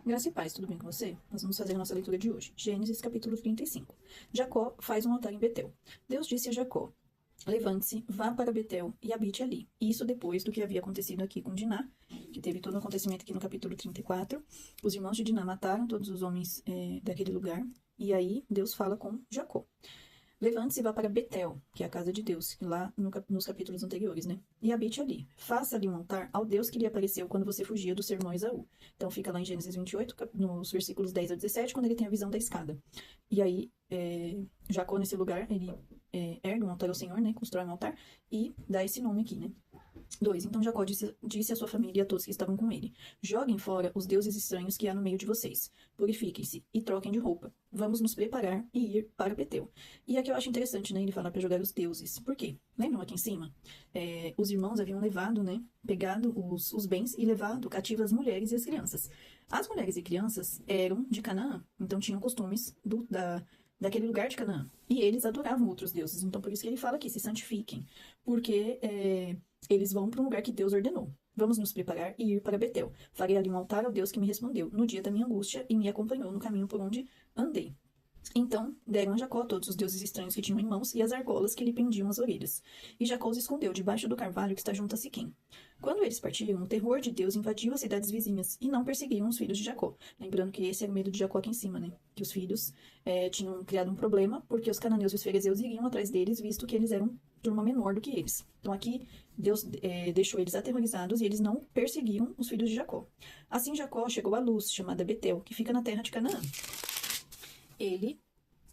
Graça e paz, tudo bem com você? Nós vamos fazer a nossa leitura de hoje. Gênesis capítulo 35. Jacó faz um altar em Betel. Deus disse a Jacó: levante-se, vá para Betel e habite ali. Isso depois do que havia acontecido aqui com Diná, que teve todo o acontecimento aqui no capítulo 34. Os irmãos de Diná mataram todos os homens daquele lugar. E aí Deus fala com Jacó: levante-se e vá para Betel, que é a casa de Deus, lá nos capítulos anteriores, né? E habite ali. Faça ali um altar ao Deus que lhe apareceu quando você fugia do seu irmão Esaú. Então fica lá em Gênesis 28, nos versículos 10 a 17, quando ele tem a visão da escada. E aí, Jacó, nesse lugar, ele ergue um altar ao Senhor, né? Constrói um altar e dá esse nome aqui, né? 2. Então Jacó disse à sua família e a todos que estavam com ele: joguem fora os deuses estranhos que há no meio de vocês. Purifiquem-se e troquem de roupa. Vamos nos preparar e ir para Betel. E aqui eu acho interessante, né, ele falar para jogar os deuses. Por quê? Lembram aqui em cima? Os irmãos haviam levado, né, pegado os bens e levado cativas as mulheres e as crianças. As mulheres e crianças eram de Canaã, então tinham costumes daquele lugar de Canaã. E eles adoravam outros deuses. Então por isso que ele fala aqui: se santifiquem. Porque eles vão para um lugar que Deus ordenou. Vamos nos preparar e ir para Betel. Farei ali um altar ao Deus que me respondeu no dia da minha angústia e me acompanhou no caminho por onde andei. Então deram a Jacó todos os deuses estranhos que tinham em mãos e as argolas que lhe pendiam as orelhas. E Jacó os escondeu debaixo do carvalho que está junto a Siquém. Quando eles partiram, o terror de Deus invadiu as cidades vizinhas e não perseguiam os filhos de Jacó. Lembrando que esse era o medo de Jacó aqui em cima, né? Que os filhos tinham criado um problema porque os cananeus e os ferezeus iriam atrás deles, visto que eles eram turma menor do que eles. Então aqui Deus deixou eles aterrorizados e eles não perseguiam os filhos de Jacó. Assim Jacó chegou à Luz, chamada Betel, que fica na terra de Canaã. Ele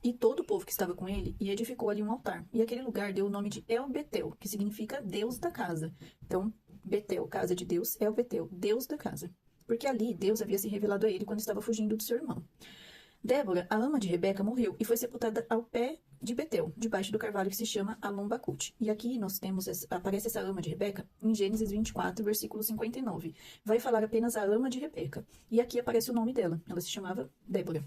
e todo o povo que estava com ele e edificou ali um altar. E aquele lugar deu o nome de El-Betel, que significa Deus da casa. Então, Betel, casa de Deus, El-Betel, Deus da casa. Porque ali Deus havia se revelado a ele quando estava fugindo do seu irmão. Débora, a ama de Rebeca, morreu e foi sepultada ao pé de Betel, debaixo do carvalho que se chama Alon-Bacute. E aqui nós aparece essa ama de Rebeca em Gênesis 24, versículo 59. Vai falar apenas a ama de Rebeca. E aqui aparece o nome dela. Ela se chamava Débora.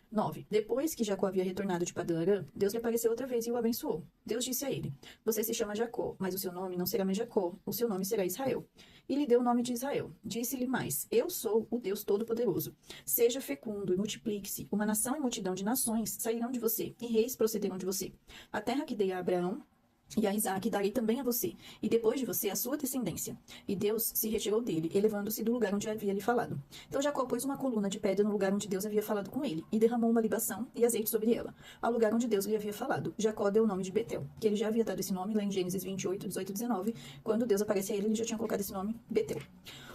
9. Depois que Jacó havia retornado de Padã-Arã, Deus lhe apareceu outra vez e o abençoou. Deus disse a ele: você se chama Jacó, mas o seu nome não será mais Jacó, o seu nome será Israel. E lhe deu o nome de Israel. Disse-lhe mais: eu sou o Deus Todo-Poderoso. Seja fecundo e multiplique-se. Uma nação e multidão de nações sairão de você, e reis procederão de você. A terra que dei a Abraão e a Isaac darei também a você, e depois de você a sua descendência. E Deus se retirou dele, elevando-se do lugar onde havia lhe falado. Então Jacó pôs uma coluna de pedra no lugar onde Deus havia falado com ele, e derramou uma libação e azeite sobre ela, ao lugar onde Deus lhe havia falado. Jacó deu o nome de Betel, que ele já havia dado esse nome lá em Gênesis 28, 18 e 19. Quando Deus aparece a ele já tinha colocado esse nome, Betel.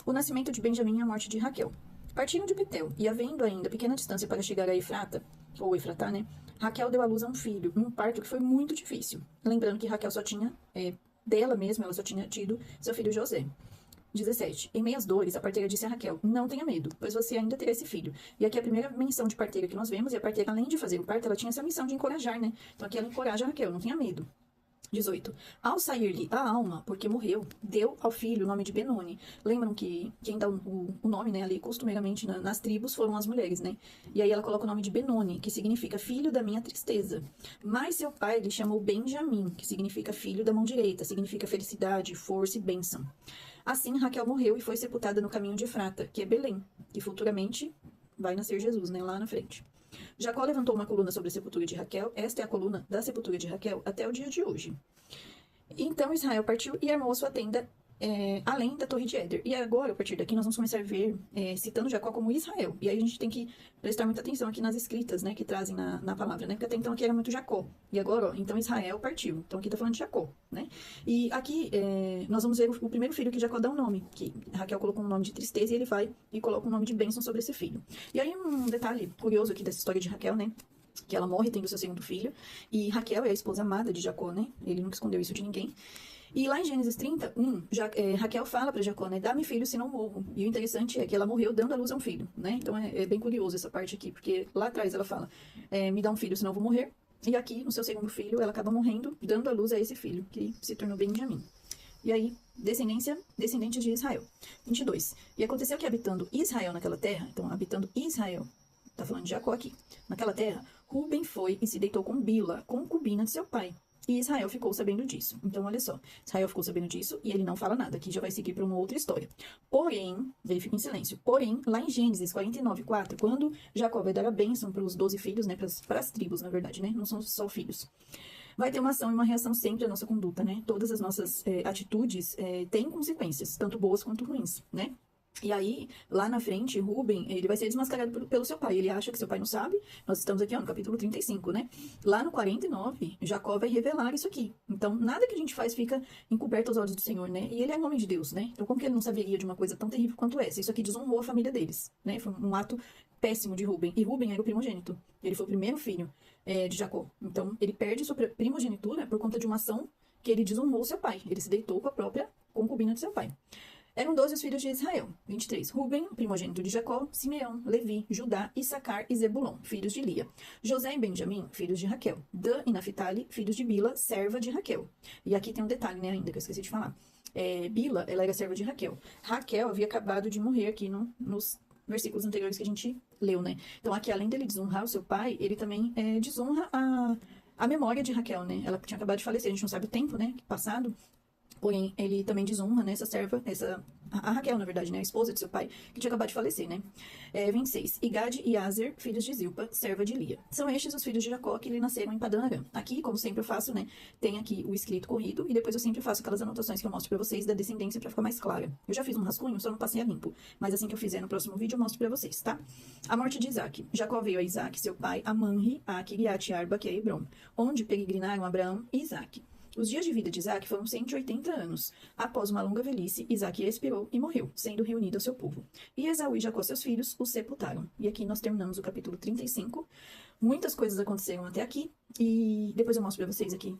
O nascimento de Benjamim e a morte de Raquel. Partiram de Betel, e havendo ainda pequena distância para chegar a Efrata, ou Efratá, né? Raquel deu à luz a um filho, um parto que foi muito difícil. Lembrando que Raquel só tinha, dela mesma, ela só tinha tido seu filho José. 17. Em meias dores, a parteira disse a Raquel: não tenha medo, pois você ainda terá esse filho. E aqui é a primeira menção de parteira que nós vemos, e a parteira, além de fazer o parto, ela tinha essa missão de encorajar, né? Então aqui ela encoraja a Raquel: não tenha medo. 18. Ao sair-lhe a alma, porque morreu, deu ao filho o nome de Benoni. Lembram que quem dá o nome, né, ali costumeiramente nas tribos foram as mulheres, né? E aí ela coloca o nome de Benoni, que significa filho da minha tristeza. Mas seu pai lhe chamou Benjamim, que significa filho da mão direita, significa felicidade, força e bênção. Assim Raquel morreu e foi sepultada no caminho de Efrata, que é Belém, que futuramente vai nascer Jesus, né, lá na frente. Jacó levantou uma coluna sobre a sepultura de Raquel. Esta é a coluna da sepultura de Raquel até o dia de hoje. Então Israel partiu e armou a sua tenda além da torre de Éder. E agora, a partir daqui, nós vamos começar a ver, citando Jacó como Israel. E aí a gente tem que prestar muita atenção aqui nas escritas, né, que trazem na palavra, né? Porque até então aqui era muito Jacó. E agora, ó, então Israel partiu. Então aqui tá falando de Jacó, né? E aqui nós vamos ver o primeiro filho que Jacó dá um nome, que Raquel colocou um nome de tristeza e ele vai e coloca um nome de bênção sobre esse filho. E aí um detalhe curioso aqui dessa história de Raquel, né? Que ela morre tendo seu segundo filho. E Raquel é a esposa amada de Jacó, né? Ele nunca escondeu isso de ninguém. E lá em Gênesis 31, Raquel fala para Jacó, né? Dá-me filho, senão morro. E o interessante é que ela morreu dando à luz a um filho, né? Então é bem curioso essa parte aqui, porque lá atrás ela fala, me dá um filho, senão eu vou morrer. E aqui, no seu segundo filho, ela acaba morrendo, dando à luz a esse filho, que se tornou Benjamim. E aí, descendentes de Israel. 22. E aconteceu que habitando Israel naquela terra, então habitando Israel, tá falando de Jacó aqui, naquela terra, Ruben foi e se deitou com Bila, concubina de seu pai. E Israel ficou sabendo disso. Então, olha só. Israel ficou sabendo disso e ele não fala nada. Aqui já vai seguir para uma outra história. Porém, ele fica em silêncio. Porém, lá em Gênesis 49:4, quando Jacó vai dar a bênção para os 12 filhos, né? Para as tribos, na verdade, né? Não são só filhos. Vai ter uma ação e uma reação sempre à nossa conduta, né? Todas as nossas atitudes têm consequências, tanto boas quanto ruins, né? E aí, lá na frente, Rubem, ele vai ser desmascarado pelo seu pai. Ele acha que seu pai não sabe. Nós estamos aqui, ó, no capítulo 35, né? Lá no 49, Jacó vai revelar isso aqui. Então, nada que a gente faz fica encoberto aos olhos do Senhor, né? E ele é um homem de Deus, né? Então, como que ele não saberia de uma coisa tão terrível quanto essa? Isso aqui desonrou a família deles, né? Foi um ato péssimo de Rubem. E Rubem era o primogênito. Ele foi o primeiro filho de Jacó. Então, ele perde sua primogenitura por conta de uma ação que ele desonrou seu pai. Ele se deitou com a própria concubina de seu pai. Eram 12 os filhos de Israel. 23. Rubem, primogênito de Jacó, Simeão, Levi, Judá, Issacar e Zebulon, filhos de Lia. José e Benjamim, filhos de Raquel. Dan e Naphtali, filhos de Bila, serva de Raquel. E aqui tem um detalhe, né, ainda, que eu esqueci de falar. Bila, ela era serva de Raquel. Raquel havia acabado de morrer aqui nos versículos anteriores que a gente leu, né? Então aqui, além dele desonrar o seu pai, ele também desonra a memória de Raquel, né? Ela tinha acabado de falecer, a gente não sabe o tempo, né, passado. Porém, ele também desonra, né, essa serva, a Raquel, na verdade, né, a esposa de seu pai, que tinha acabado de falecer, né. 26. Igade e Azer, filhos de Zilpa, serva de Lia. São estes os filhos de Jacó que lhe nasceram em Padã Arã. Aqui, como sempre eu faço, né, tem aqui o escrito corrido, e depois eu sempre faço aquelas anotações que eu mostro pra vocês da descendência pra ficar mais clara. Eu já fiz um rascunho, só não passei a limpo. Mas assim que eu fizer no próximo vídeo, eu mostro pra vocês, tá? A morte de Isaac. Jacó veio a Isaac, seu pai, a Manri, a Kiriat Arba, que é Hebron, onde peregrinaram Abraão e Isaac. Os dias de vida de Isaac foram 180 anos. Após uma longa velhice, Isaac expirou e morreu, sendo reunido ao seu povo. E Esaú e Jacó, seus filhos, o sepultaram. E aqui nós terminamos o capítulo 35. Muitas coisas aconteceram até aqui. E depois eu mostro pra vocês aqui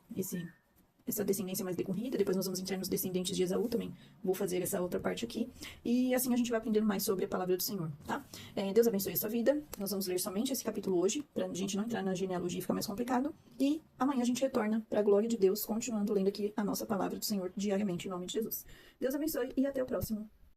essa descendência mais decorrida. Depois nós vamos entrar nos descendentes de Esaú também. Vou fazer essa outra parte aqui. E assim a gente vai aprendendo mais sobre a palavra do Senhor, tá? Deus abençoe a sua vida. Nós vamos ler somente esse capítulo hoje, pra gente não entrar na genealogia e ficar mais complicado. E amanhã a gente retorna pra glória de Deus, continuando lendo aqui a nossa palavra do Senhor diariamente, em nome de Jesus. Deus abençoe e até o próximo